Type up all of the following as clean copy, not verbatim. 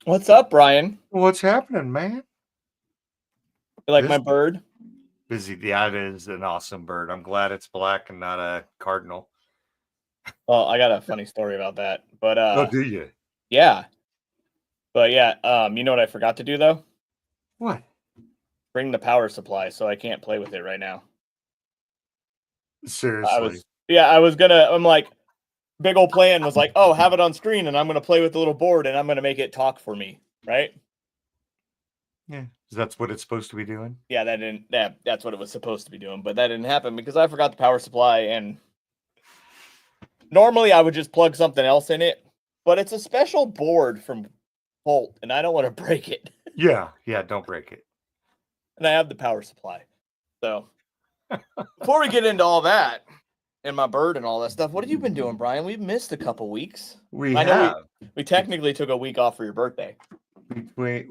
What's up, Brian? What's happening, man? You like my Busy. bird? Busy. Yeah, it is an awesome bird. I'm glad it's black and not a cardinal. Well, I got a funny story about that. But Oh, do you? yeah. But yeah, you know what I forgot to do though? What? Bring the power supply, so I can't play with it right now. Seriously? I was gonna I'm like big old plan was like, oh, have it on screen and I'm gonna play with the little board and I'm gonna make it talk for me, right? Yeah. That's what it's supposed to be doing? Yeah, that's what it was supposed to be doing, but that didn't happen because I forgot the power supply and normally I would just plug something else in it, but it's a special board from Holt and I don't want to break it. Yeah. Yeah. Don't break it. And I have the power supply. So before we get into all that and my bird and all that stuff, what have you been doing, Brian? We've missed a couple weeks. We I know have. we technically took a week off for your birthday. Wait.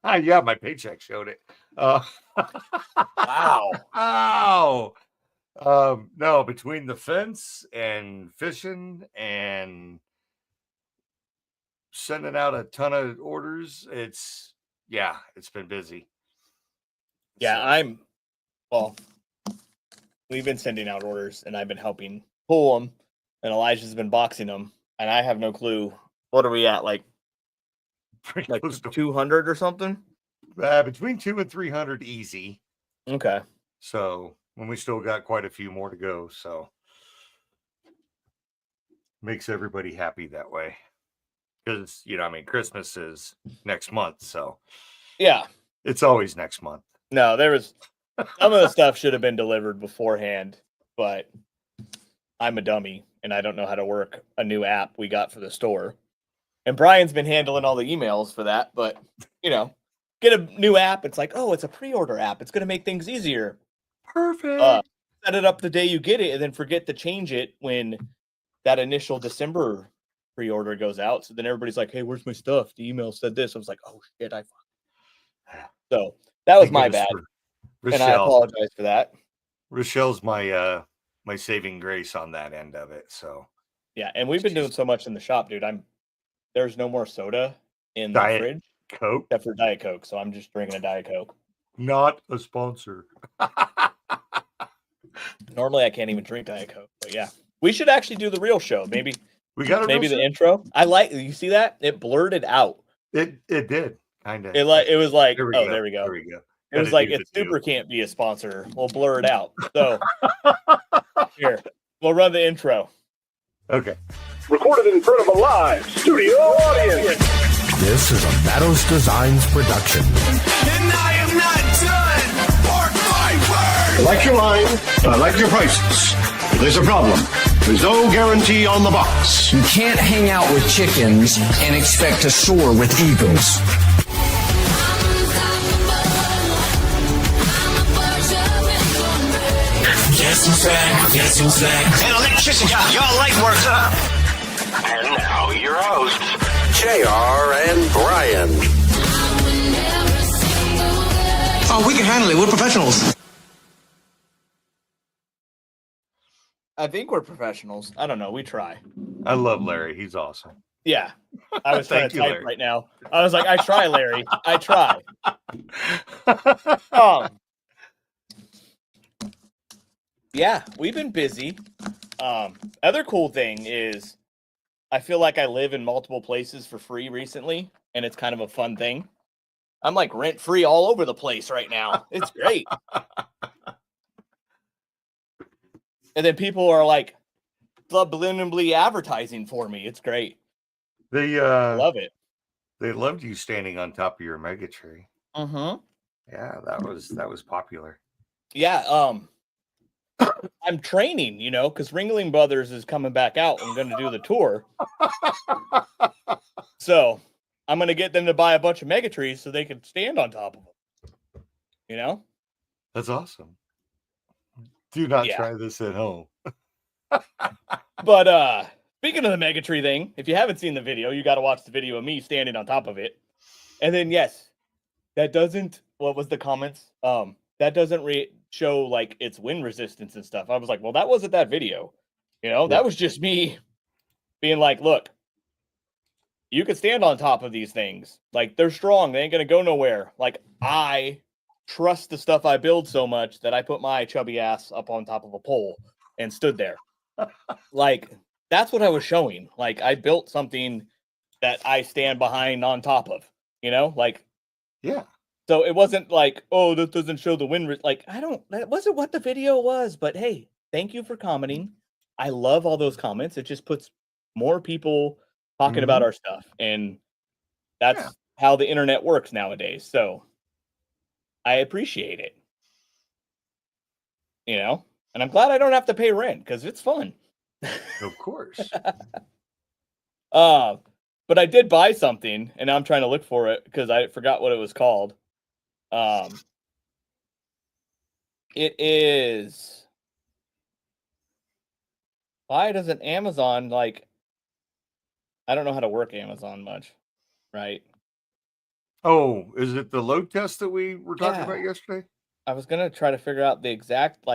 Yeah, my paycheck showed it. Wow. Ow. No, between the fence and fishing and sending out a ton of orders, it's been busy. Yeah, well, we've been sending out orders and I've been helping pull them and Elijah's been boxing them and I have no clue. What are we at? Like close to 200 or something? between 200 and 300 easy. Okay. So when we still got quite a few more to go, so makes everybody happy that way. Because Christmas is next month, so yeah, it's always next month. No, there was some of the stuff should have been delivered beforehand, but I'm a dummy and I don't know how to work a new app we got for the store. And Brian's been handling all the emails for that, but get a new app. It's like, oh, it's a pre-order app. It's going to make things easier. Perfect. Set it up the day you get it and then forget to change it when that initial December pre-order goes out. So then everybody's like, hey, where's my stuff? The email said this. I was like, oh shit, So that was my bad. And I apologize for that. Rochelle's my my saving grace on that end of it. So yeah, and we've been doing so much in the shop, dude. There's no more soda in the fridge. Coke? Except for Diet Coke, so I'm just drinking a Diet Coke. Not a sponsor. Normally I can't even drink Diet Coke, but yeah. We should actually do the real show. Maybe the intro. You see that? It blurred it out. It did. Kind of. It was like, there we go. There we go. It was like it super can't be a sponsor. We'll blur it out. So here, we'll run the intro. Okay. Recorded in front of a live studio audience. This is a Matos Designs production. And I am not done. Mark my words. I like your line. I like your prices. There's a problem. There's no guarantee on the box. You can't hang out with chickens and expect to soar with eagles. Guess who's back? Guess who's back? And electricity, your light works up. And now your hosts, JR and Brian. Oh, we can handle it. We're professionals. I think we're professionals. I don't know. We try. I love Larry. He's awesome. Yeah. I was trying to type Larry. Right now. I was like, I try, Larry. I try. Yeah, we've been busy. Other cool thing is I feel like I live in multiple places for free recently, and it's kind of a fun thing. I'm like rent-free all over the place right now. It's great. And then people are like subliminally advertising for me. It's great. They love it. They loved you standing on top of your mega tree. Mm-hmm. Yeah, that was popular. Yeah, I'm training, because Ringling Brothers is coming back out and going to do the tour. So I'm going to get them to buy a bunch of mega trees so they can stand on top of them. That's awesome. Do not try this at home. But speaking of the mega tree thing, if you haven't seen the video, you got to watch the video of me standing on top of it. And then, yes, that doesn't, what was the comments? That doesn't show like its wind resistance and stuff. I was like, well, that wasn't that video. That was just me being like, look, you could stand on top of these things. Like, they're strong. They ain't going to go nowhere. Like, I trust the stuff I build so much that I put my chubby ass up on top of a pole and stood there. Like, that's what I was showing. Like, I built something that I stand behind on top of, like, Yeah. so it wasn't like, oh, this doesn't show the wind. Like, that wasn't what the video was, but hey, thank you for commenting. I love all those comments. It just puts more people talking about our stuff. And that's how the internet works nowadays. So I appreciate it, and I'm glad I don't have to pay rent because it's fun. Of course. But I did buy something, and I'm trying to look for it because I forgot what it was called. It is. Why doesn't Amazon I don't know how to work Amazon much, right? Oh, is it the load test that we were talking about yesterday? I was gonna try to figure out the exact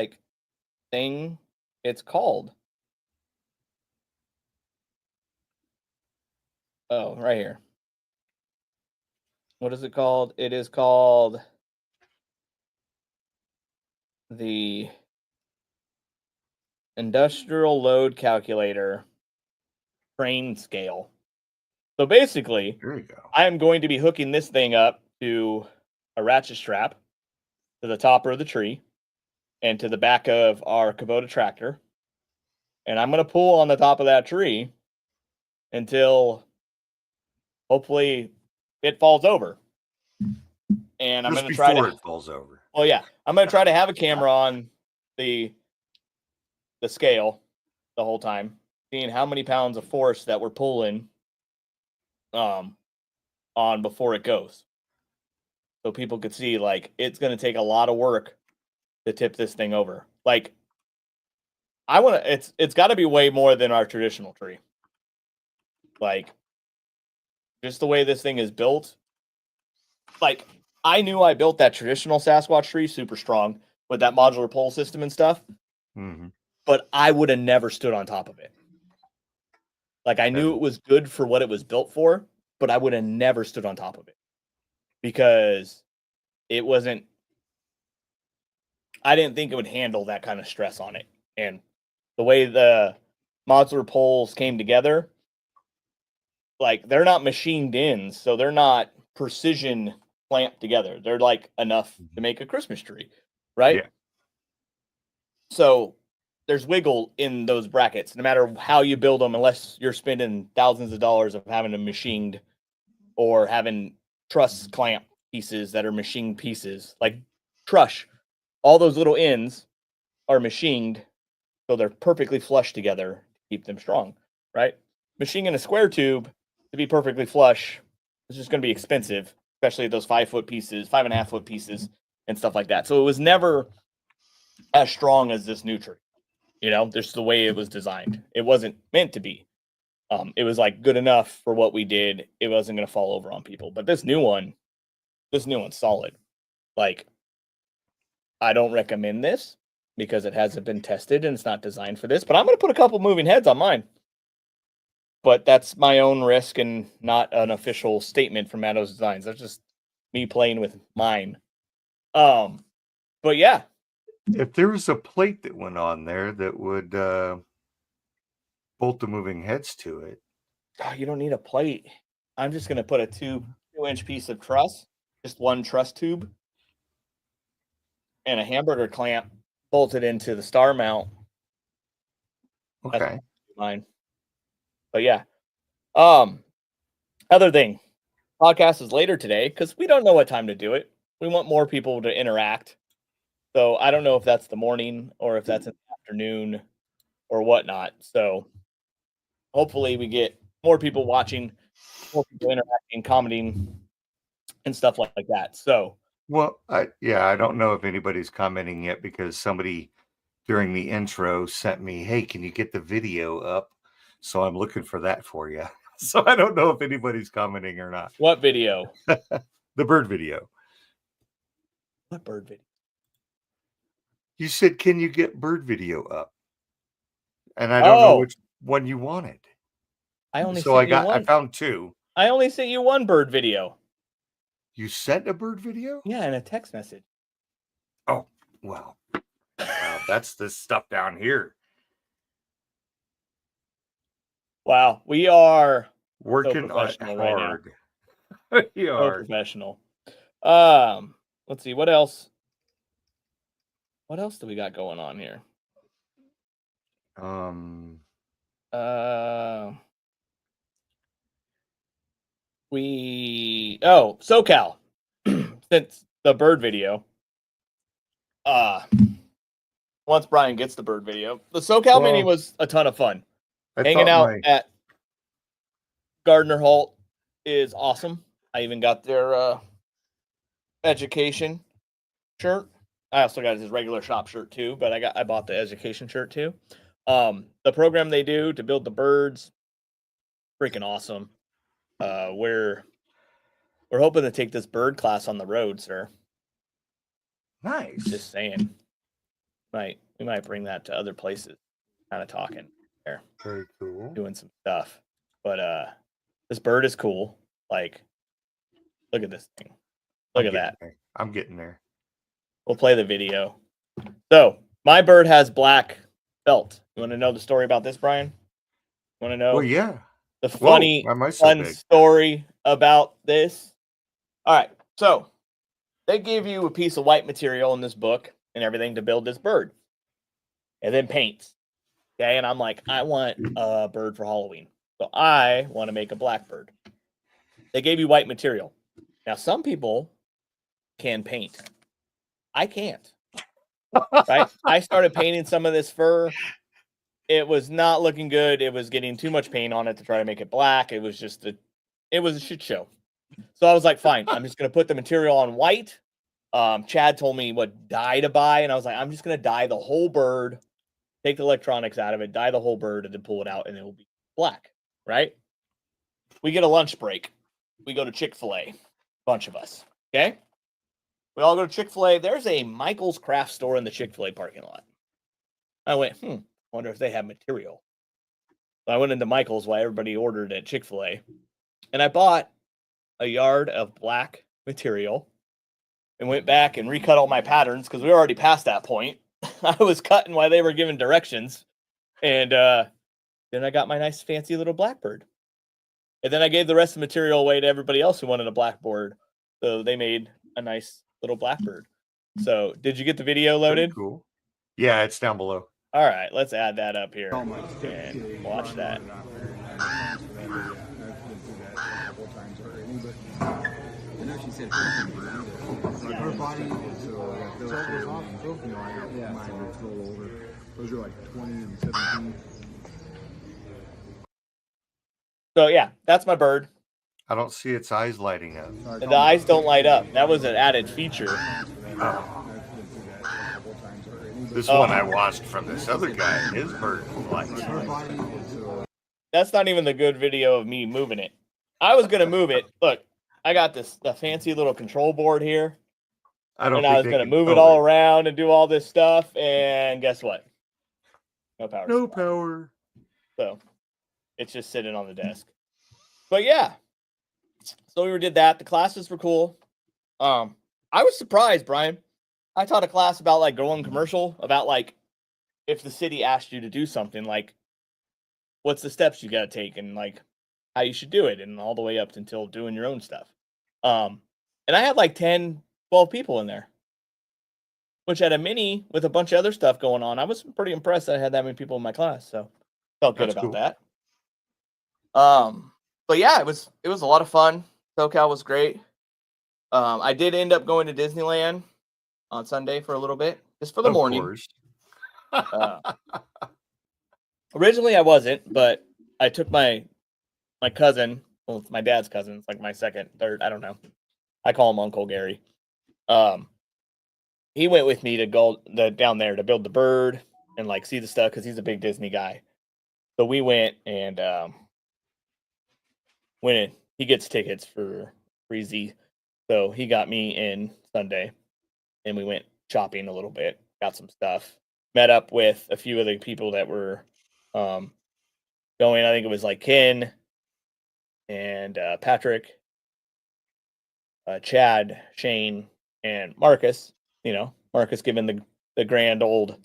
thing it's called. Oh, right here. What is it called? It is called the Industrial Load Calculator Train Scale. So basically, There you go. I am going to be hooking this thing up to a ratchet strap to the topper of the tree and to the back of our Kubota tractor. And I'm going to pull on the top of that tree until hopefully it falls over. And I'm Just going to try before to it falls over. Well, yeah, I'm going to try to have a camera on the scale the whole time, seeing how many pounds of force that we're pulling on before it goes. So people could see it's going to take a lot of work to tip this thing over. It's got to be way more than our traditional tree. Just the way this thing is built. I knew I built that traditional Sasquatch tree super strong with that modular pole system and stuff, but I would have never stood on top of it. I knew it was good for what it was built for, but I would have never stood on top of it because it wasn't. I didn't think it would handle that kind of stress on it. And the way the modular poles came together, they're not machined in, so they're not precision clamped together. They're enough to make a Christmas tree, right? Yeah. So there's wiggle in those brackets, no matter how you build them, unless you're spending thousands of dollars of having them machined or having truss clamp pieces that are machined pieces. Trush, all those little ends are machined so they're perfectly flush together to keep them strong, right? Machining a square tube to be perfectly flush is just going to be expensive, especially those 5-foot pieces, 5.5-foot pieces, and stuff like that. So it was never as strong as this new tree. Just the way it was designed. It wasn't meant to be. It was good enough for what we did. It wasn't going to fall over on people. But this new one's solid. I don't recommend this because it hasn't been tested and it's not designed for this. But I'm going to put a couple moving heads on mine. But that's my own risk and not an official statement from Mattos Designs. That's just me playing with mine. But yeah. If there was a plate that went on there that would bolt the moving heads to it. Oh, you don't need a plate. I'm just going to put a 2-inch piece of truss, just one truss tube, and a hamburger clamp bolted into the star mount. Okay. That's mine. But yeah. Other thing, podcast is later today because we don't know what time to do it. We want more people to interact. So I don't know if that's the morning or if that's in the afternoon or whatnot. So hopefully we get more people watching, more people interacting, commenting, and stuff like that. So, well, I don't know if anybody's commenting yet because somebody during the intro sent me, "Hey, can you get the video up?" So I'm looking for that for you. So I don't know if anybody's commenting or not. What video? The bird video. What bird video? You said, "Can you get bird video up?" And I don't know which one you wanted. I only so I sent you one. I found two. I only sent you one bird video. You sent a bird video? Yeah, in a text message. Oh, well. Wow, that's the stuff down here. Wow, we are Working on it professional right now. hard. You so are. professional. Let's see what else. What else do we got going on here? SoCal. Since the bird video. Once Brian gets the bird video, the SoCal mini was a ton of fun. Hanging out at Gardner Holt is awesome. I even got their education shirt. I also got his regular shop shirt too, but I bought the education shirt too. The program they do to build the birds, freaking awesome. We're hoping to take this bird class on the road, sir. Nice. Just saying. We might bring that to other places. Kind of talking there. Very cool. Doing some stuff. But this bird is cool. Like, look at this thing. Look at that. There. I'm getting there. We'll play the video. So my bird has black felt. You want to know the story about this, Brian? You want to know? Well, yeah. The funny, fun story about this. All right. So they give you a piece of white material in this book and everything to build this bird. And then paints. Okay. And I'm like, I want a bird for Halloween. So I want to make a black bird. They gave you white material. Now, some people can paint. I can't. Right? I started painting some of this fur. It was not looking good. It was getting too much paint on it to try to make it black. It was just it was a shit show. So I was like, fine, I'm just going to put the material on white. Chad told me what dye to buy. And I was like, I'm just going to dye the whole bird, take the electronics out of it, dye the whole bird, and then pull it out, and it will be black. Right? We get a lunch break. We go to Chick-fil-A. A bunch of us. Okay? We all go to Chick-fil-A. There's a Michael's Craft store in the Chick-fil-A parking lot. I went, wonder if they have material. So I went into Michael's while everybody ordered at Chick-fil-A. And I bought a yard of black material and went back and recut all my patterns because we were already past that point. I was cutting while they were giving directions. And then I got my nice fancy little blackbird. And then I gave the rest of the material away to everybody else who wanted a blackboard. So they made a nice little blackbird. So did you get the video loaded? Very cool. Yeah, it's down below. All right, let's add that up here and watch that. Her body is those are like 20 and 17. So yeah, that's my bird. I don't see its eyes lighting up. And the eyes don't light up. That was an added feature. This one I watched from this other guy. His bird lights. That's not even the good video of me moving it. I was gonna move it. Look, I got the fancy little control board here. I was gonna move it all around and do all this stuff. And guess what? No power. No power. So it's just sitting on the desk. But yeah. So we did that. The classes were cool. I was surprised, Brian. I taught a class about like going commercial, about like if the city asked you to do something, like what's the steps you got to take and like how you should do it, and all the way up until doing your own stuff. And I had like 10, 12 people in there, which at a mini with a bunch of other stuff going on, I was pretty impressed that I had that many people in my class. So felt good about that. But yeah, it was a lot of fun. SoCal was great. I did end up going to Disneyland on Sunday for a little bit, just for the morning. Originally I wasn't, but I took my cousin, well, it's my dad's cousin, it's like my second, third, I don't know. I call him Uncle Gary. He went with me to go down there to build the bird and like see the stuff because he's a big Disney guy. So we went and he gets tickets for Freezy. So he got me in Sunday and we went shopping a little bit, got some stuff, met up with a few of the people that were going. I think it was like Ken, and Patrick, Chad, Shane, and Marcus. Marcus giving the grand old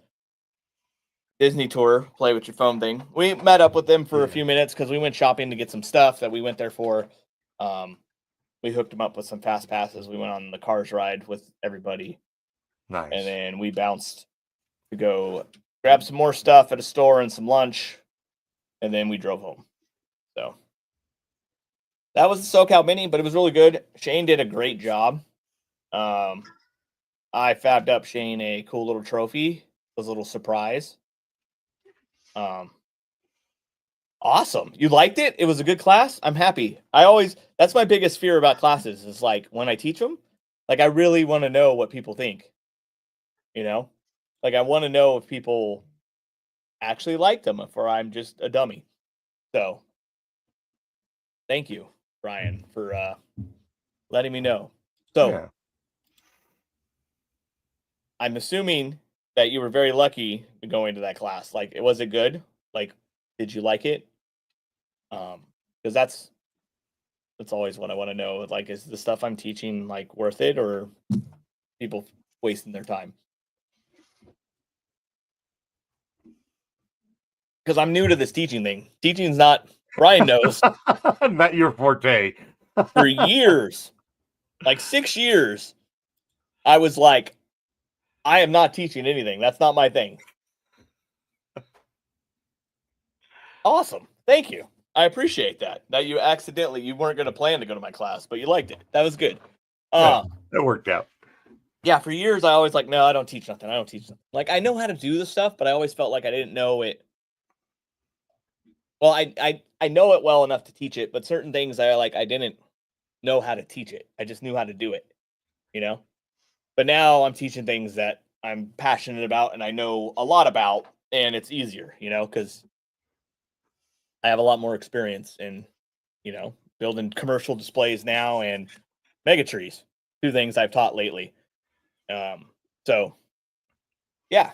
Disney tour, play with your phone thing. We met up with them for a few minutes because we went shopping to get some stuff that we went there for. We hooked them up with some fast passes. We went on the Cars ride with everybody. Nice. And then we bounced to go grab some more stuff at a store and some lunch. And then we drove home. So that was the SoCal Mini, but it was really good. Shane did a great job. I fabbed up Shane a cool little trophy. It was a little surprise. Awesome. You liked it? It was a good class? I'm happy. That's my biggest fear about classes is like when I teach them, like I really want to know what people think. Like I want to know if people actually like them or I'm just a dummy. So thank you, Brian, for letting me know. So Yeah. I'm assuming that you were very lucky going to that class. Like, was it good? Like, did you like it? Because that's always what I want to know. Like, is the stuff I'm teaching like worth it, or people wasting their time? Because I'm new to this teaching thing. Teaching's not. Brian knows. Not your forte. For years, like 6 years, I was like, I am not teaching anything. That's not my thing. Awesome. Thank you. I appreciate that. That you weren't going to plan to go to my class, but you liked it. That was good. Yeah, that worked out. Yeah, for years I always like, no, I don't teach nothing. I don't teach nothing. Like I know how to do the stuff, but I always felt like I didn't know it. Well, I know it well enough to teach it, but certain things I didn't know how to teach it. I just knew how to do it, But now I'm teaching things that I'm passionate about and I know a lot about, and it's easier, because I have a lot more experience in, building commercial displays now and mega trees, 2 things I've taught lately. So yeah,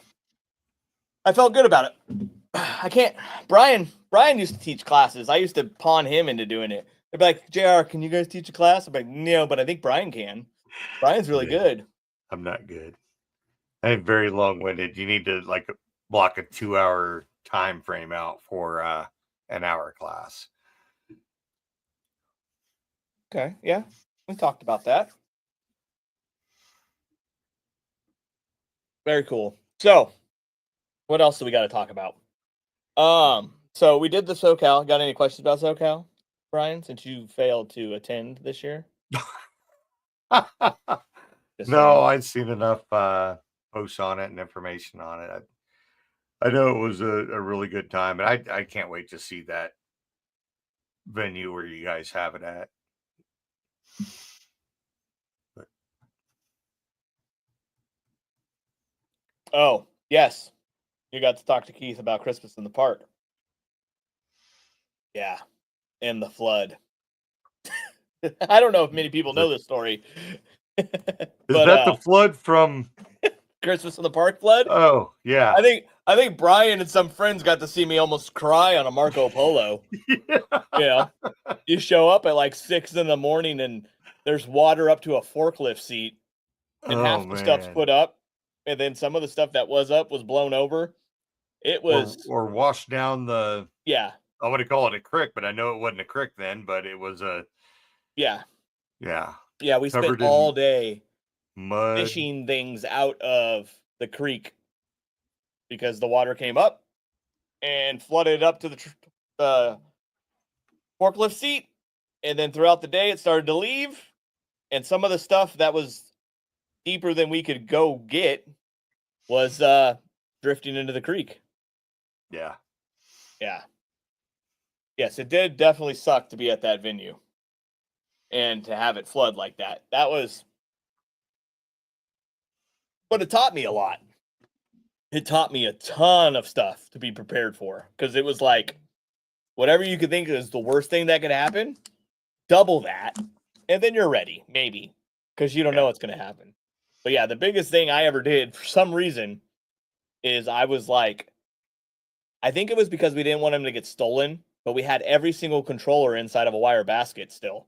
I felt good about it. I can't. Brian used to teach classes. I used to pawn him into doing it. They'd be like, JR, can you guys teach a class? I'm like, no, but I think Brian can. Brian's really good. I'm not good. I'm very long-winded. You need to like block a 2-hour time frame out for an hour class. Okay, yeah, we talked about that. Very cool. So, what else do we got to talk about? So we did the SoCal. Got any questions about SoCal, Brian? Since you failed to attend this year. No, I'd seen enough posts on it and information on it. I know it was a really good time, and I can't wait to see that venue where you guys have it at. But... Oh, yes. You got to talk to Keith about Christmas in the park. Yeah. And the flood. I don't know if many people know this story. Is that the flood from Christmas in the Park flood? Oh, yeah. I think Brian and some friends got to see me almost cry on a Marco Polo. Yeah. You show up at like 6 a.m. and there's water up to a forklift seat, and half the stuff's put up, and then some of the stuff that was up was blown over. It was or washed down the. Yeah. I want to call it a creek, but I know it wasn't a creek then, but it was a. Yeah. Yeah. Yeah, we spent all day mud, fishing things out of the creek because the water came up and flooded up to the forklift seat. And then throughout the day, it started to leave. And some of the stuff that was deeper than we could go get was drifting into the creek. Yeah. Yeah. Yes, it did definitely suck to be at that venue and to have it flood like that. That was, but it taught me a lot. It taught me a ton of stuff to be prepared for, because it was like, whatever you could think is the worst thing that could happen, double that, and then you're ready, maybe, because you don't know what's going to happen. But yeah, the biggest thing I ever did for some reason is I was like, I think it was because we didn't want him to get stolen but we had every single controller inside of a wire basket still.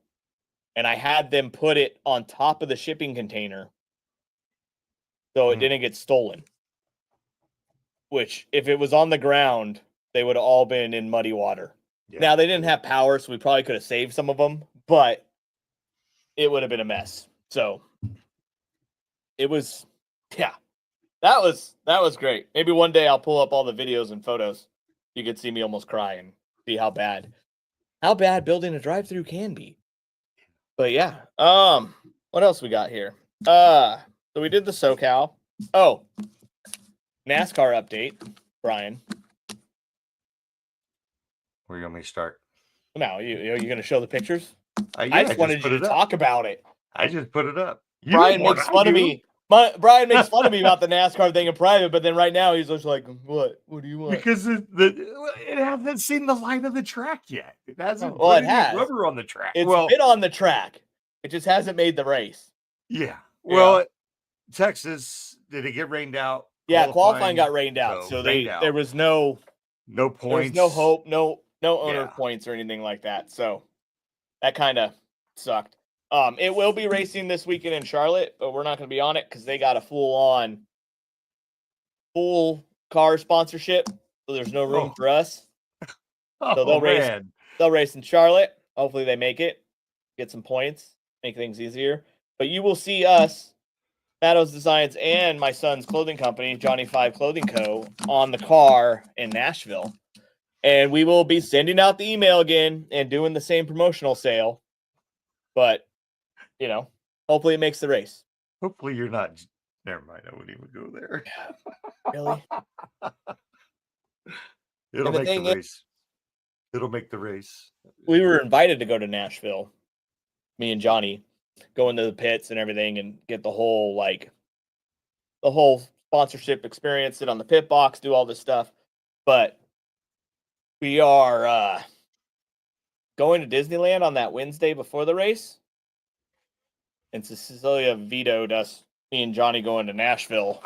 And I had them put it on top of the shipping container so it didn't get stolen. Which, if it was on the ground, they would have all been in muddy water. Yeah. Now, they didn't have power, so we probably could have saved some of them, but it would have been a mess. So it was, yeah, that was great. Maybe one day I'll pull up all the videos and photos. You could see me almost cry and see how bad building a drive-through can be. But yeah, what else we got here? So we did the SoCal. Oh, NASCAR update, Brian. Where you want me to start? No, you gonna show the pictures? Yeah, I just wanted put you it to up. talk about it. I just put it up. You Brian know what makes I fun of do. me. Brian makes fun of me about the NASCAR thing in private, but then right now he's just like, "What? What do you want?" Because it hasn't seen the light of the track yet. It hasn't Well, put it any has. rubber on the track. It's well, been on the track. It just hasn't made the race. yeah. Well, Texas, did it get rained out? Yeah, qualifying got rained out, so there was no points. There was no hope, no owner Yeah. points or anything like that. So that kind of sucked. It will be racing this weekend in Charlotte, but we're not going to be on it because they got a full car sponsorship, so there's no room for us. So they'll race in Charlotte. Hopefully they make it, get some points, make things easier. But you will see us, Matos Designs, and my son's clothing company, Johnny 5 Clothing Co., on the car in Nashville. And we will be sending out the email again and doing the same promotional sale. But, hopefully it makes the race. Hopefully you're not. Never mind. I wouldn't even go there. Really? It'll make the race. It'll make the race. We were invited to go to Nashville, me and Johnny, go into the pits and everything and get the whole sponsorship experience, sit on the pit box, do all this stuff. But we are going to Disneyland on that Wednesday before the race. And Cecilia vetoed us, me and Johnny, going to Nashville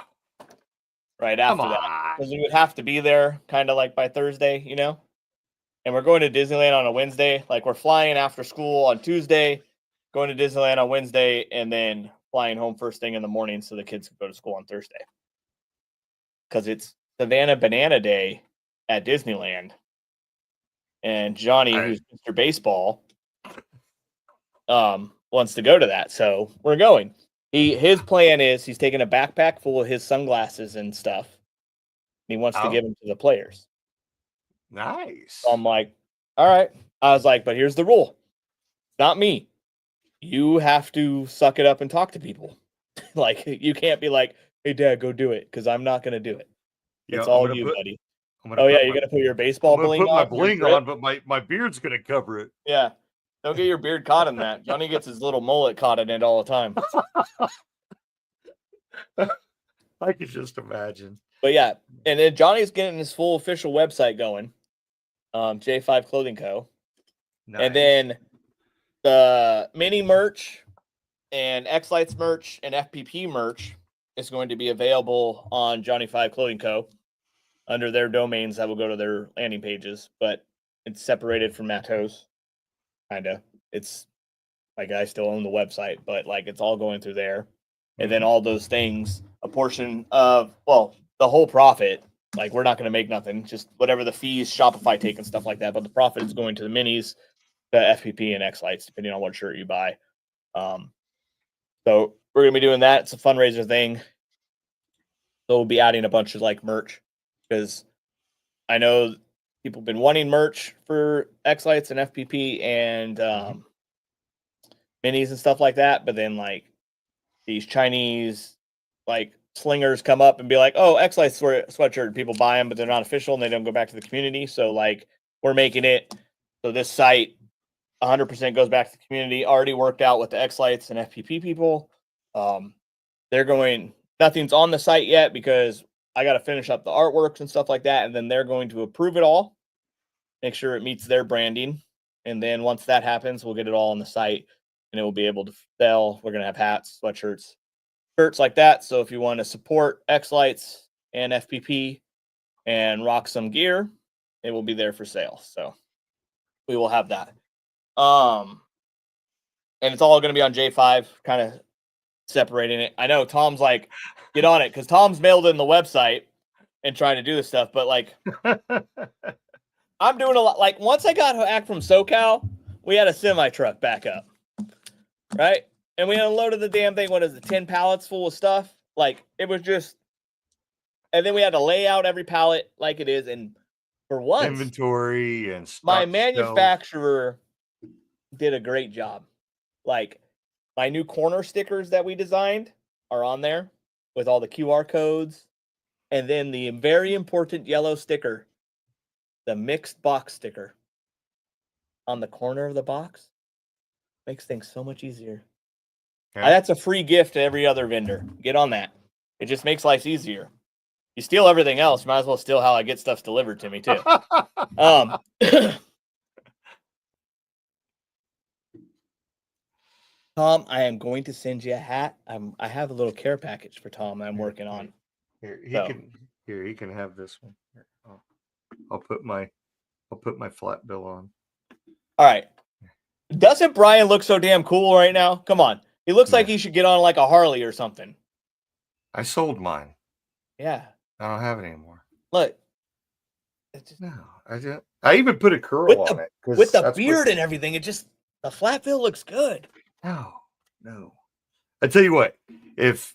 right after that. Because we would have to be there kind of like by Thursday, And we're going to Disneyland on a Wednesday. Like, we're flying after school on Tuesday, going to Disneyland on Wednesday, and then flying home first thing in the morning so the kids can go to school on Thursday. Because it's Savannah Banana Day at Disneyland. And Johnny, who's Mr. Baseball, wants to go to that. So we're going. His plan is he's taking a backpack full of his sunglasses and stuff. And he wants to give them to the players. Nice. So I'm like, all right. I was like, but here's the rule. Not me. You have to suck it up and talk to people. Like, you can't be like, hey, Dad, go do it, because I'm not going to do it. It's all you, buddy. You're going to put your baseball bling on? I'm going to put my bling on, but my beard's going to cover it. Yeah. Don't get your beard caught in that. Johnny gets his little mullet caught in it all the time. I could just imagine. But yeah, and then Johnny's getting his full official website going, J5 Clothing Co. Nice. And then the mini merch and X-Lights merch and FPP merch is going to be available on Johnny 5 Clothing Co. under their domains that will go to their landing pages, but it's separated from Matos. Kind of. It's like I still own the website, but like it's all going through there. And then all those things, a portion of, the whole profit, like we're not going to make nothing, just whatever the fees Shopify take and stuff like that. But the profit is going to the minis, the FPP, and X-Lights, depending on what shirt you buy. So we're going to be doing that. It's a fundraiser thing. So we'll be adding a bunch of like merch because I know people have been wanting merch for X-Lights and FPP and minis and stuff like that. But then like these Chinese like slingers come up and be like, oh, X-Lights sweatshirt. People buy them, but they're not official and they don't go back to the community. So like we're making it so this site 100% goes back to the community. Already worked out with the X-Lights and FPP people. They're going, nothing's on the site yet because I got to finish up the artworks and stuff like that. And then they're going to approve it all, make sure it meets their branding. And then once that happens, we'll get it all on the site and it will be able to sell. We're going to have hats, sweatshirts, shirts like that. So if you want to support X-Lights and FPP and rock some gear, it will be there for sale. So we will have that. And it's all going to be on J5, kind of separating it. I know Tom's like, get on it, because Tom's mailed in the website and trying to do this stuff, but like, I'm doing a lot. Like, once I got back from SoCal, we had a semi truck back up, right? And we unloaded the damn thing. What is it, 10 pallets full of stuff? Like, it was just, and then we had to lay out every pallet like it is. And for once, inventory and stock my shelf. manufacturer did a great job. Like, my new corner stickers that we designed are on there with all the QR codes. And then the very important yellow sticker, the mixed box sticker on the corner of the box, makes things so much easier. Okay. That's a free gift to every other vendor. Get on that. It just makes life easier. You steal everything else, you might as well steal how I get stuff delivered to me too. Tom, I am going to send you a hat. I have a little care package for Tom I'm working on. Here, So. he can have this one. Here, I'll put my flat bill on. All right. Doesn't Brian look so damn cool right now? Come on. He looks like he should get on like a Harley or something. I sold mine. Yeah. I don't have it anymore. Look. No, I even put a curl With on the, it. 'Cause with the that's beard and everything, the flat bill looks good. No. I tell you what, if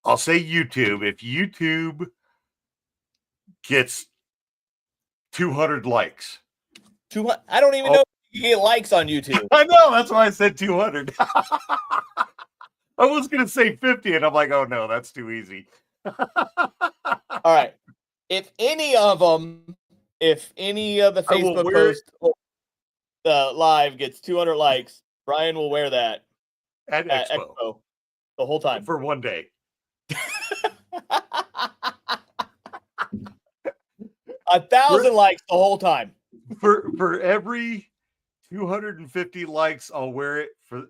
YouTube gets 200 likes. 200. I don't even know if you get likes on YouTube. I know, that's why I said 200. I was going to say 50, and I'm like, oh no, that's too easy. All right. If any of the Facebook posts live gets 200 likes, Brian will wear that at Expo the whole time. For one day. 1,000 likes the whole time. For every 250 likes, I'll wear it for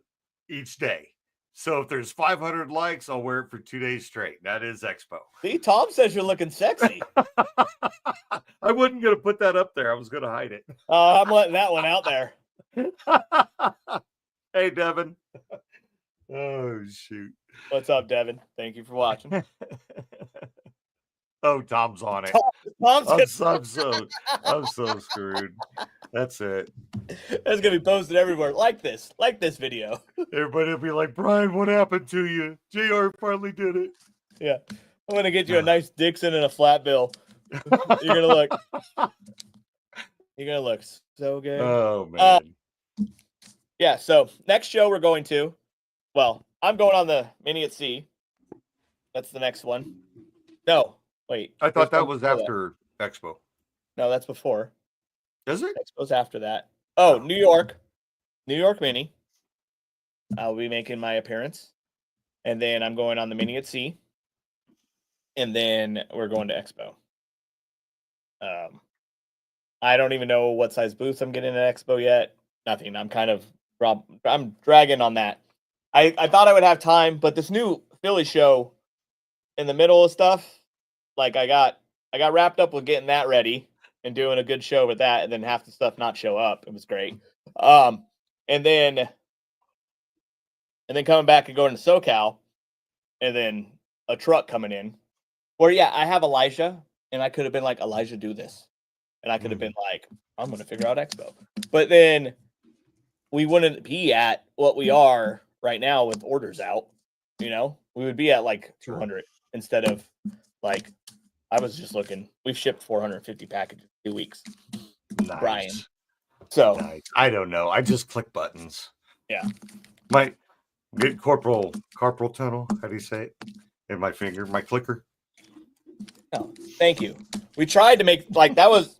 each day. So if there's 500 likes, I'll wear it for 2 days straight. That is Expo. See, Tom says you're looking sexy. I wasn't going to put that up there. I was going to hide it. I'm letting that one out there. Hey, Devin. Oh, shoot. What's up, Devin? Thank you for watching. Oh, Tom's on it. I'm so screwed. That's it. That's gonna be posted everywhere. Like this video. Everybody will be like, Brian, what happened to you? JR finally did it. Yeah, I'm gonna get you a nice Dixon and a flat bill. You're gonna look so good. Oh man. Yeah. So next show we're going to. Well, I'm going on the Mini at Sea. That's the next one. No. Wait, I thought that was after Expo. No, that's before. Is it? Expo's after that. Oh, New York Mini. I'll be making my appearance. And then I'm going on the Mini at Sea. And then we're going to Expo. I don't even know what size booths I'm getting at Expo yet. Nothing. I'm dragging on that. I thought I would have time, but this new Philly show in the middle of stuff, like I got wrapped up with getting that ready and doing a good show with that, and then half the stuff not show up. It was great. And then coming back and going to SoCal, and then a truck coming in. Or yeah, I have Elijah, and I could have been like, Elijah, do this. And I could have been like, I'm going to figure out Expo. But then we wouldn't be at what we are right now with orders out. You know, we would be at like 200 instead of like, I was just looking. We've shipped 450 packages in 2 weeks. Nice. Brian. So nice. I don't know. I just click buttons. Yeah. My good carpal tunnel. How do you say it? In my finger, my clicker. No, thank you. We tried to make like that was.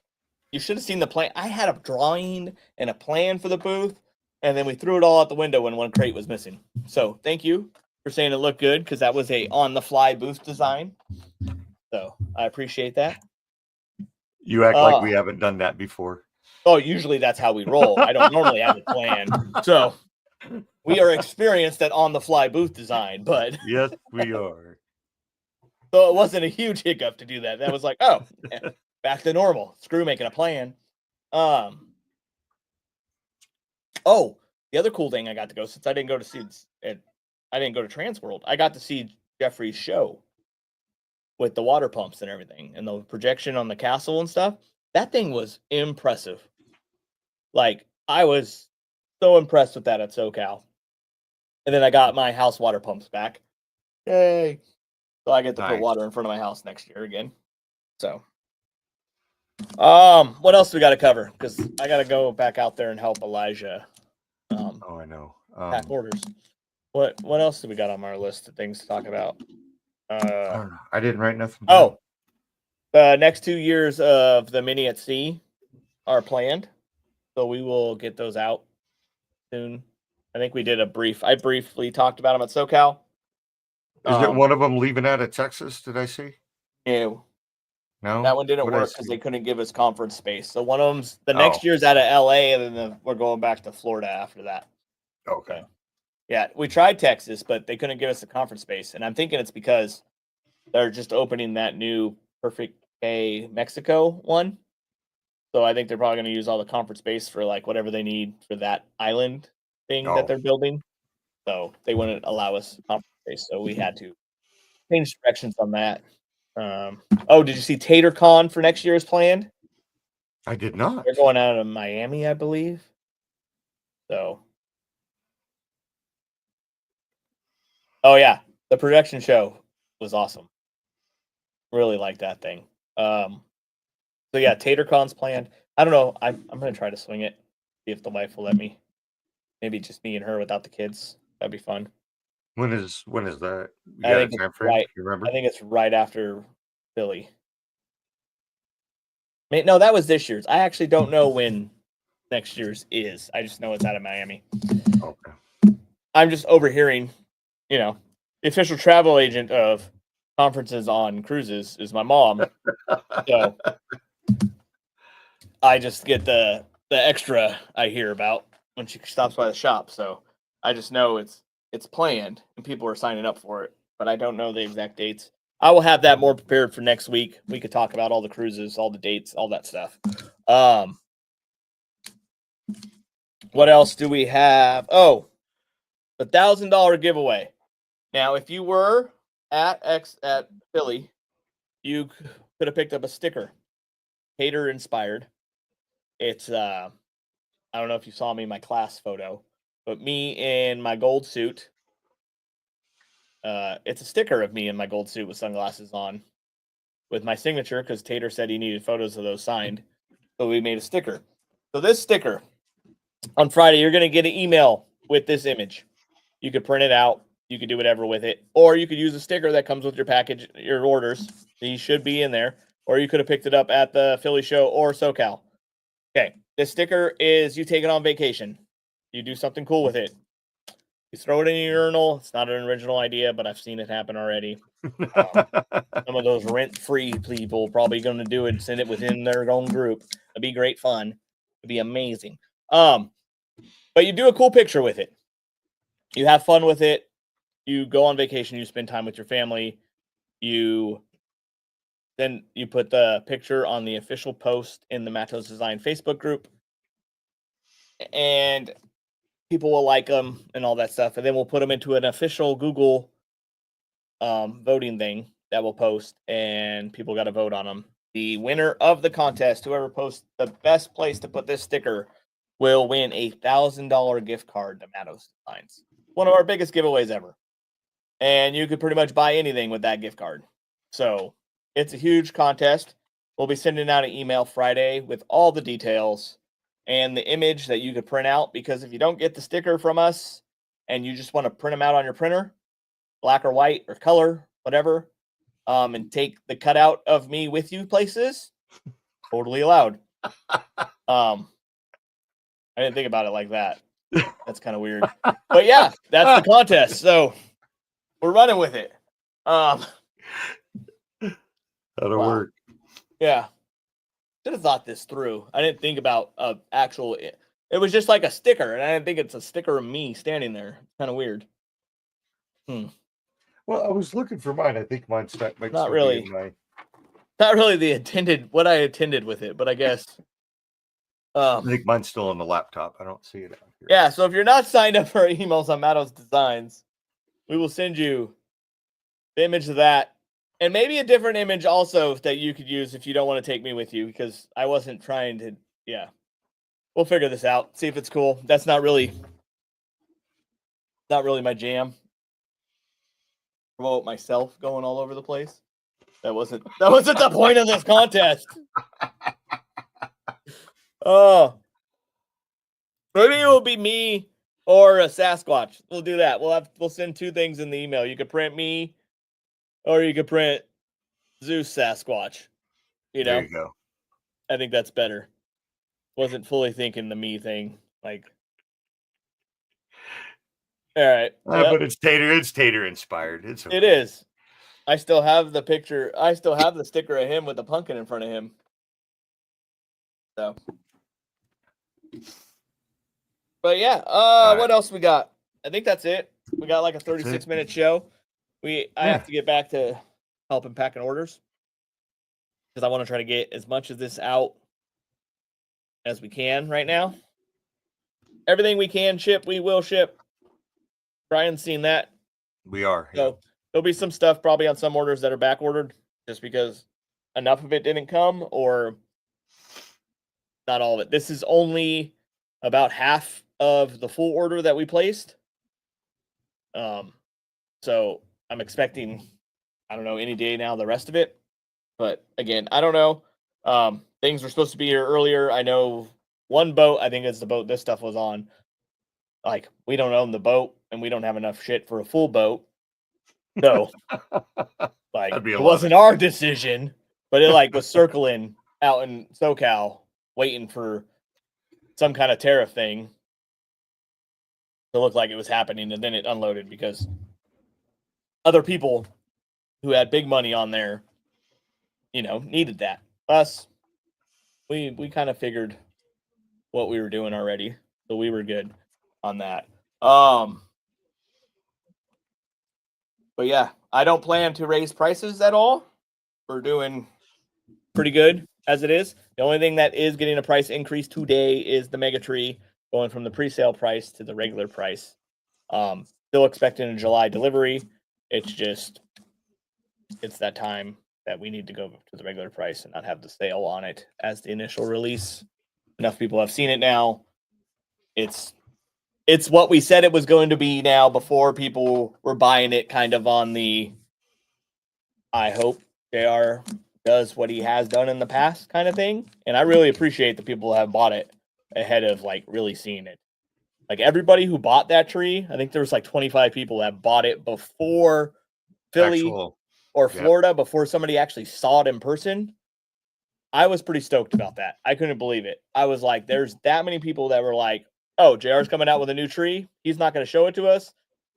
You should have seen the plan. I had a drawing and a plan for the booth, and then we threw it all out the window when one crate was missing. So thank you for saying it looked good, because that was a on-the-fly booth design. So I appreciate that. You act like we haven't done that before. Oh, usually that's how we roll. I don't normally have a plan. So we are experienced at on-the-fly booth design, but yes, we are. So it wasn't a huge hiccup to do that. That was like, oh, back to normal. Screw making a plan. Oh, the other cool thing I got to go, since I didn't go to I didn't go to Transworld. I got to see Jeffrey's show with the water pumps and everything, and the projection on the castle and stuff. That thing was impressive. Like, I was so impressed with that at SoCal. And then I got my house water pumps back. Yay! So I get to put Nice. water in front of my house next year again. So, what else do we got to cover? Because I got to go back out there and help Elijah. Oh, I know. Pack orders. What else do we got on our list of things to talk about? I didn't write nothing. Oh, the next 2 years of the Mini at Sea are planned, so we will get those out soon. I think we did I briefly talked about them at SoCal. Is it one of them leaving out of Texas? Did I see? No, No, that one didn't What'd I work because see? they couldn't give us conference space. So one of them's the next year's out of LA, and then we're going back to Florida after that. Okay. Yeah, we tried Texas, but they couldn't give us the conference space, and I'm thinking it's because they're just opening that new Perfect K Mexico one. So I think they're probably going to use all the conference space for like whatever they need for that island thing that they're building. So they wouldn't allow us conference space, so we had to change directions on that. Did you see TaterCon for next year is planned? I did not. They're going out of Miami, I believe. So, oh yeah, the production show was awesome. Really like that thing. So yeah, TaterCon's planned. I don't know. I'm gonna try to swing it. See if the wife will let me. Maybe just me and her without the kids. That'd be fun. When is that? You I got a think time it's frame? right. You remember? I think it's right after Philly. No, that was this year's. I actually don't know when next year's is. I just know it's out of Miami. Okay. I'm just overhearing, the official travel agent of conferences on cruises is my mom. So I just get the extra I hear about when she stops by the shop. So I just know it's planned and people are signing up for it, but I don't know the exact dates. I will have that more prepared for next week. We could talk about all the cruises, all the dates, all that stuff. What else do we have? Oh, the $1,000 giveaway. Now, if you were at Philly, you could have picked up a sticker, Hater inspired. It's I don't know if you saw me in my class photo, but me in my gold suit. It's a sticker of me in my gold suit with sunglasses on, with my signature because Tater said he needed photos of those signed, so we made a sticker. So this sticker, on Friday, you're gonna get an email with this image. You could print it out. You could do whatever with it, or you could use a sticker that comes with your package, your orders. These should be in there, or you could have picked it up at the Philly show or SoCal. Okay, this sticker is you take it on vacation. You do something cool with it. You throw it in your urinal. It's not an original idea, but I've seen it happen already. Some of those rent-free people probably going to do it, send it within their own group. It'd be great fun. It'd be amazing. But you do a cool picture with it. You have fun with it. You go on vacation. You spend time with your family. Then you put the picture on the official post in the Matos Design Facebook group, and people will like them and all that stuff. And then we'll put them into an official Google voting thing that we'll post, and people got to vote on them. The winner of the contest, whoever posts the best place to put this sticker, will win a $1,000 gift card to Matos Designs. One of our biggest giveaways ever. And you could pretty much buy anything with that gift card. So it's a huge contest. We'll be sending out an email Friday with all the details and the image that you could print out, because if you don't get the sticker from us and you just want to print them out on your printer, black or white or color, whatever, and take the cutout of me with you places, totally allowed. I didn't think about it like that. That's kind of weird. But yeah, that's the contest. So we're running with it. That'll work. Yeah. Should have thought this through. I didn't think about actual. It was just like a sticker, and I didn't think it's a sticker of me standing there. Kind of weird. Well, I was looking for mine. I think mine's stuck. Not really. Not really what I intended with it, but I guess I think mine's still on the laptop. I don't see it out here. Yeah, so if you're not signed up for our emails on Matto's Designs, we will send you the image of that. And maybe a different image also that you could use if you don't want to take me with you, because I wasn't trying to, yeah. We'll figure this out, see if it's cool. That's not really my jam. Promote myself going all over the place. That wasn't the point of this contest. Oh. Maybe it will be me or a Sasquatch. We'll do that. We'll send two things in the email. You could print me or you could print Zeus Sasquatch. You know? There you go. I think that's better. Wasn't fully thinking the me thing. Like, all right. But it's Tater inspired. It's okay. It is. I still have the picture. I still have the sticker of him with the pumpkin in front of him. So. But yeah, what else we got? I think that's it. We got like a 36-minute show. I have to get back to helping packing orders because I want to try to get as much of this out as we can right now. Everything we can ship, we will ship. Brian's seen that. We are. So there'll be some stuff probably on some orders that are back ordered just because enough of it didn't come or not all of it. This is only about half of the full order that we placed. So I'm expecting, I don't know, any day now, the rest of it. But again, I don't know. Things were supposed to be here earlier. I know one boat, I think it's the boat this stuff was on. Like, we don't own the boat and we don't have enough shit for a full boat. So, like, it wasn't our decision, but it like was circling out in SoCal, waiting for some kind of tariff thing to look like it was happening, and then it unloaded because other people who had big money on there, needed that. Us, we kind of figured what we were doing already, so we were good on that. But yeah, I don't plan to raise prices at all. We're doing pretty good as it is. The only thing that is getting a price increase today is the Mega Tree going from the pre-sale price to the regular price. Still expecting a July delivery. It's that time that we need to go to the regular price and not have the sale on it as the initial release. Enough people have seen it now. It's what we said it was going to be now before people were buying it kind of on the I hope JR does what he has done in the past kind of thing. And I really appreciate the people who have bought it ahead of like really seeing it. Like everybody who bought that tree, I think there was like 25 people that bought it before Philly or Florida, before somebody actually saw it in person. I was pretty stoked about that. I couldn't believe it. I was like, there's that many people that were like, oh, JR's coming out with a new tree. He's not going to show it to us,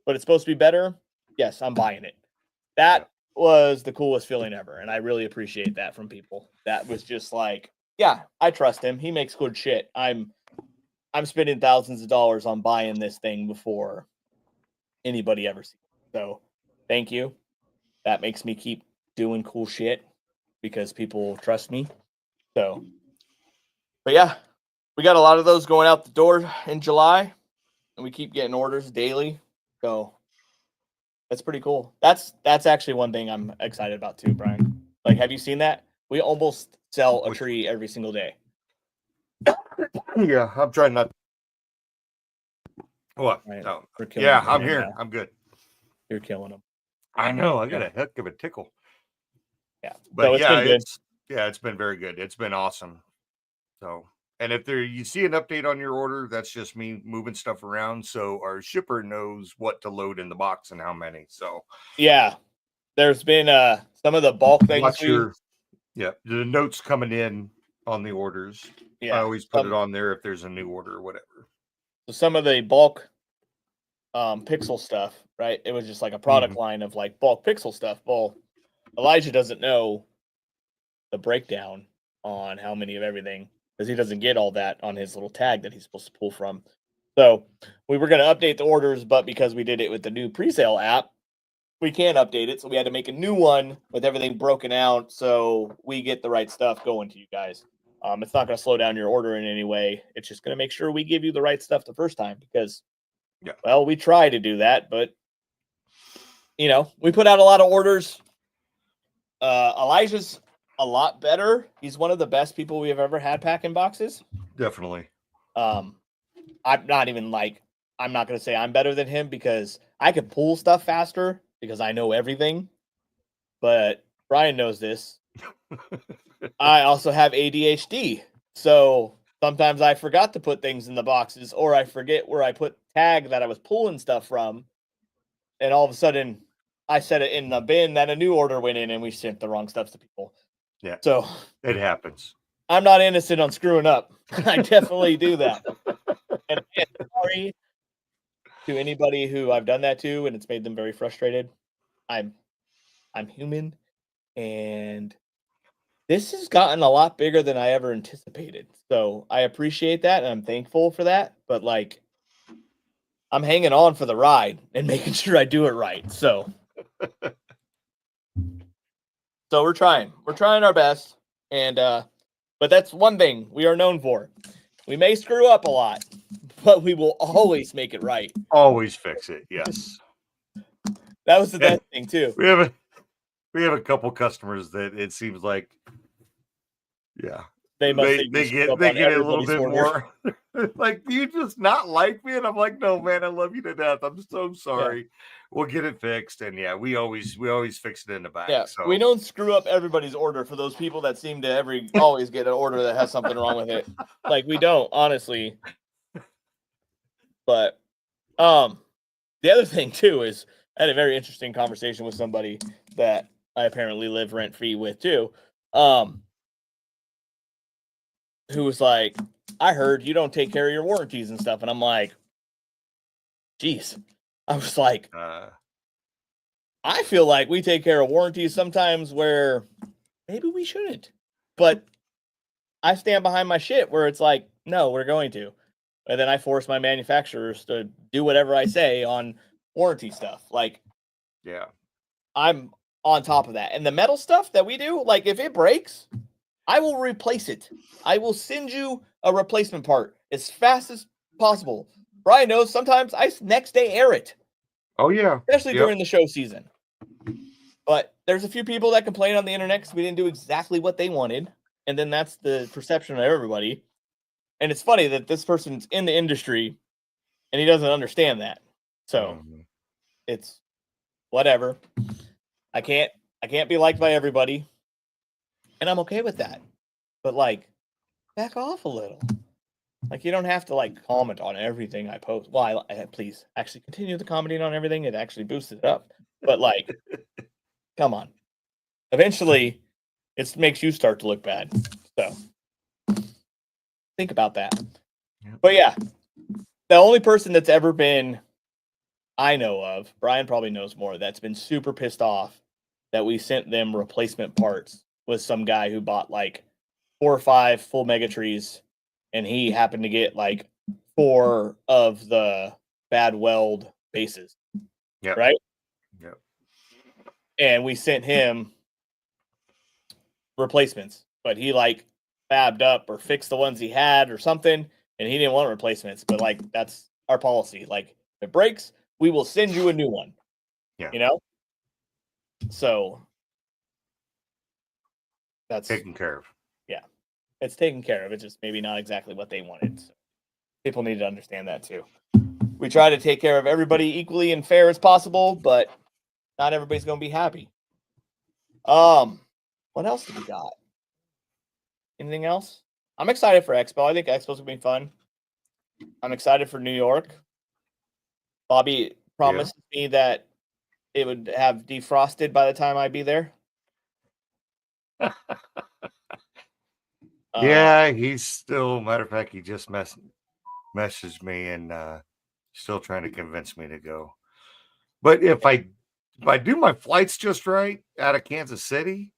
but it's supposed to be better. Yes, I'm buying it. That was the coolest feeling ever. And I really appreciate that from people. That was just like, yeah, I trust him. He makes good shit. I'm spending thousands of dollars on buying this thing before anybody ever sees it. So thank you. That makes me keep doing cool shit because people trust me. So, but yeah, we got a lot of those going out the door in July, and we keep getting orders daily. So that's pretty cool. That's actually one thing I'm excited about too, Brian. Like, have you seen that? We almost sell a tree every single day. Yeah, I'm trying not. What? Right. No. Yeah, I'm here. Now. I'm good. You're killing them. I know. I got a heck of a tickle. Yeah, but so it's been very good. It's been awesome. So, and if you see an update on your order, that's just me moving stuff around so our shipper knows what to load in the box and how many. So, yeah, there's been some of the bulk things. The notes coming in on the orders. Yeah, I always put it on there if there's a new order or whatever. So some of the bulk pixel stuff, right? It was just like a product line of like bulk pixel stuff. Well, Elijah doesn't know the breakdown on how many of everything because he doesn't get all that on his little tag that he's supposed to pull from. So we were going to update the orders, but because we did it with the new presale app, we can't update it. So we had to make a new one with everything broken out so we get the right stuff going to you guys. It's not going to slow down your order in any way. It's just going to make sure we give you the right stuff the first time because, well, we try to do that, but we put out a lot of orders. Elijah's a lot better. He's one of the best people we have ever had packing boxes. Definitely. I'm not going to say I'm better than him because I could pull stuff faster because I know everything. But Brian knows this. I also have ADHD. So sometimes I forgot to put things in the boxes or I forget where I put tag that I was pulling stuff from. And all of a sudden I set it in the bin that a new order went in and we sent the wrong stuff to people. Yeah. So it happens. I'm not innocent on screwing up. I definitely do that. And sorry to anybody who I've done that to and it's made them very frustrated. I'm human and this has gotten a lot bigger than I ever anticipated. So I appreciate that and I'm thankful for that. But I'm hanging on for the ride and making sure I do it right. So we're trying. We're trying our best. And but that's one thing we are known for. We may screw up a lot, but we will always make it right. Always fix it. Yes. That was the best thing too. We have a couple customers that it seems like, they get a little bit more like, do you just not like me? And I'm like, no, man, I love you to death. I'm so sorry. Yeah. We'll get it fixed. And we always fix it in the back. Yeah, so we don't screw up everybody's order for those people that seem to always get an order that has something wrong with it. Like we don't, honestly. But the other thing too is I had a very interesting conversation with somebody that I apparently live rent-free with too. Who was like, I heard you don't take care of your warranties and stuff. And I'm like, geez. I was like, I feel like we take care of warranties sometimes where maybe we shouldn't. But I stand behind my shit where it's like, no, we're going to. And then I force my manufacturers to do whatever I say on warranty stuff. Like, I'm on top of that. And the metal stuff that we do, like if it breaks, I will replace it. I will send you a replacement part as fast as possible. Brian knows sometimes I next day air it. Oh, yeah. Especially during the show season. But there's a few people that complain on the internet because we didn't do exactly what they wanted. And then that's the perception of everybody. And it's funny that this person's in the industry and he doesn't understand that. So it's whatever. I can't be liked by everybody. And I'm okay with that. But back off a little. You don't have to comment on everything I post. Well, please actually continue the commenting on everything. It actually boosted it up. But come on. Eventually, it makes you start to look bad. So think about that. Yep. But yeah, the only person that's ever been, I know of, Brian probably knows more, that's been super pissed off that we sent them replacement parts was some guy who bought 4 or 5 full mega trees, and he happened to get 4 of the bad weld bases. Yeah. Right? Yep. And we sent him replacements, but he fabbed up or fixed the ones he had or something, and he didn't want replacements. But that's our policy. If it breaks, we will send you a new one. Yeah. So that's taken care of. Yeah. It's taken care of. It's just maybe not exactly what they wanted. So people need to understand that too. We try to take care of everybody equally and fair as possible, but not everybody's going to be happy. What else do we got? Anything else? I'm excited for Expo. I think Expo's going to be fun. I'm excited for New York. Bobby promised me that it would have defrosted by the time I'd be there. Yeah, he's still, matter of fact, he just messaged me and still trying to convince me to go. But if I do my flights just right out of Kansas City,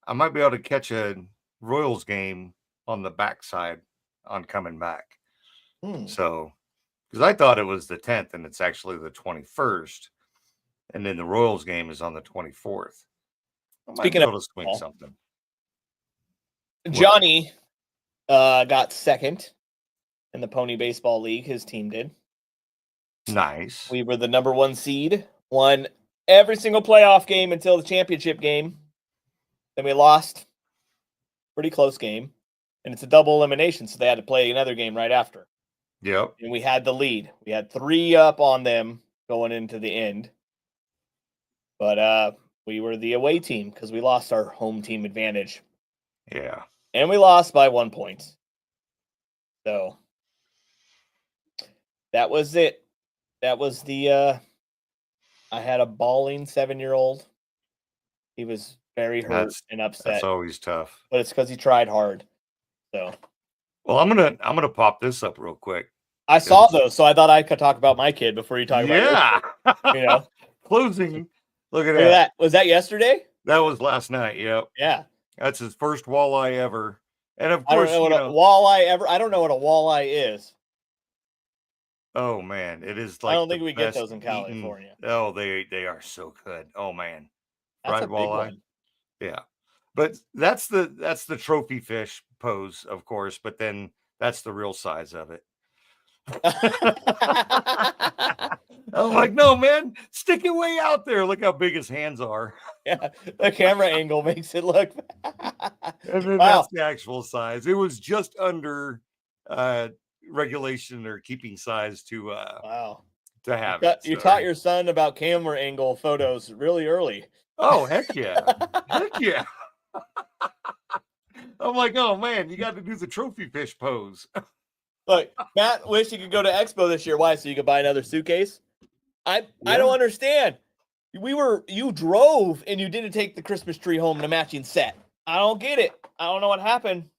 I might be able to catch a Royals game on the backside on coming back. So, because I thought it was the 10th and it's actually the 21st. And then the Royals game is on the 24th. I might be able to swing something. Johnny got second in the Pony Baseball League. His team did. Nice. We were the number 1 seed, won every single playoff game until the championship game. Then we lost. Pretty close game. And it's a double elimination, so they had to play another game right after. Yep. And we had the lead. We had 3 up on them going into the end. But we were the away team because we lost our home team advantage. Yeah. And we lost by 1 point. So that was it. That was the I had a bawling 7-year-old. He was very hurt and upset. That's always tough. But it's because he tried hard. So well, I'm gonna pop this up real quick. I saw those, so I thought I could talk about my kid before you talk about your kid, you know. Closing. Look at Look at that. Was that yesterday? That was last night. Yep. Yeah. That's his first walleye ever. And of I don't course, know what a walleye ever. I don't know what a walleye is. Oh man, it is like I don't think the we get best those in eaten- California. Oh, they are so good. Oh man, That's fried a big walleye. one. Yeah, but that's the trophy fish pose, of course. But then that's the real size of it. I'm like, no, man, stick it way out there. Look how big his hands are. Yeah, the camera angle makes it look. And then Wow. that's the actual size. It was just under regulation or keeping size to Wow. to have You it. taught your son about camera angle photos really early. Oh, heck yeah. Heck yeah. I'm like, oh man, you got to do the trophy fish pose. Look, Matt wished he could go to Expo this year. Why? So you could buy another suitcase? I don't understand. You drove and you didn't take the Christmas tree home in a matching set. I don't get it. I don't know what happened.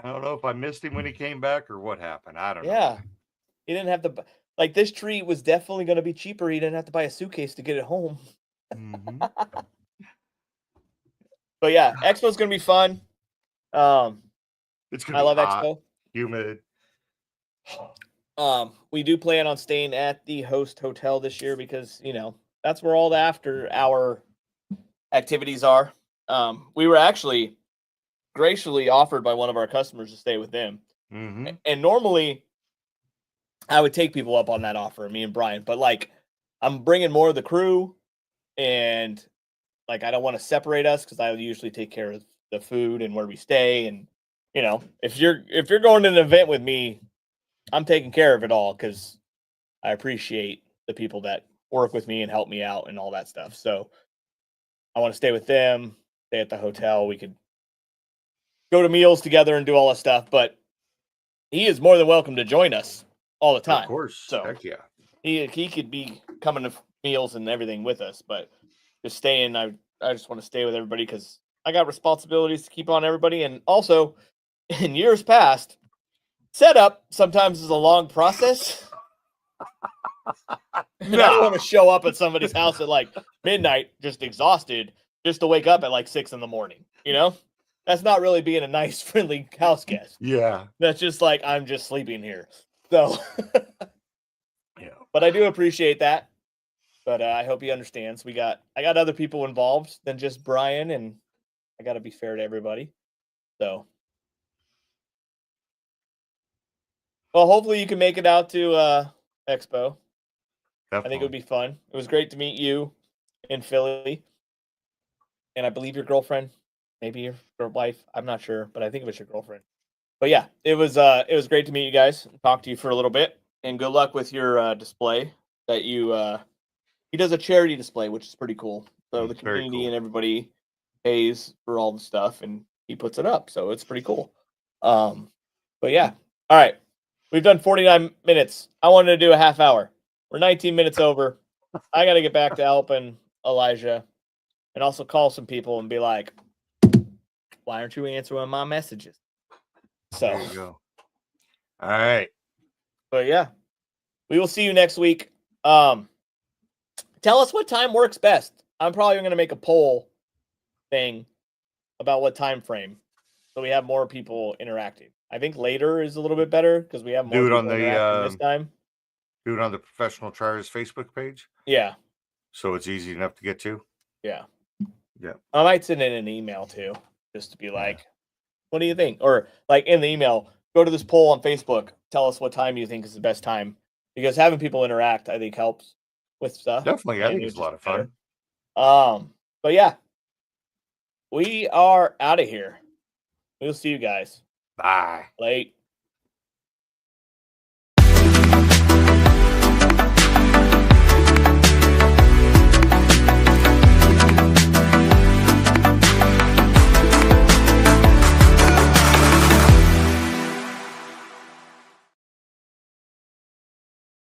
I don't know if I missed him when he came back or what happened. I don't know. Yeah. He didn't have to like this tree was definitely going to be cheaper. He didn't have to buy a suitcase to get it home. Mhm. But yeah, Expo's going to be fun. It's gonna I be love hot, Expo. humid. We do plan on staying at the host hotel this year because, you know, that's where all the after hour activities are. We were actually graciously offered by one of our customers to stay with them. Mm-hmm. And normally I would take people up on that offer, me and Brian, but like I'm bringing more of the crew and like I don't want to separate us because I usually take care of the food and where we stay. And, you know, if you're going to an event with me, I'm taking care of it all because I appreciate the people that work with me and help me out and all that stuff. So I want to stay with them, stay at the hotel. We could go to meals together and do all that stuff, but he is more than welcome to join us all the time. Of course. So heck yeah. he could be coming to meals and everything with us, but just staying, I just want to stay with everybody because I got responsibilities to keep on everybody. And also in years past, setup sometimes is a long process. And I don't want to show up at somebody's house at like midnight, just exhausted, just to wake up at like 6 a.m. You know, that's not really being a nice, friendly house guest. Yeah. That's just like I'm just sleeping here. So, Yeah. but I do appreciate that. But I hope he understands. I got other people involved than just Brian, and I got to be fair to everybody. So, well, hopefully you can make it out to Expo. I think it would be fun. It was great to meet you in Philly. And I believe your girlfriend, maybe your wife. I'm not sure, but I think it was your girlfriend. But yeah, it was great to meet you guys. Talk to you for a little bit, and good luck with your display that you. He does a charity display, which is pretty cool. So the It's very community cool. and everybody pays for all the stuff, and he puts it up. So it's pretty cool. But yeah, all right. We've done 49 minutes. I wanted to do a half hour. We're 19 minutes over. I got to get back to helping Elijah and also call some people and be like, why aren't you answering my messages? So, There you go. All right. but yeah, we will see you next week. Tell us what time works best. I'm probably going to make a poll thing about what time frame so we have more people interacting. I think later is a little bit better because we have more Do it people on the, interacting this time. Do it on the Professional Tryers Facebook page, Yeah, so it's easy enough to get to. yeah. Yeah. I might send in an email too, just to be like, What do you think? Or like in the email, go to this poll on Facebook. Tell us what time you think is the best time, because having people interact, I think, helps with stuff. Definitely, I and think it's a just lot of fun. better. But yeah, we are out of here. We'll see you guys. Bye. Late.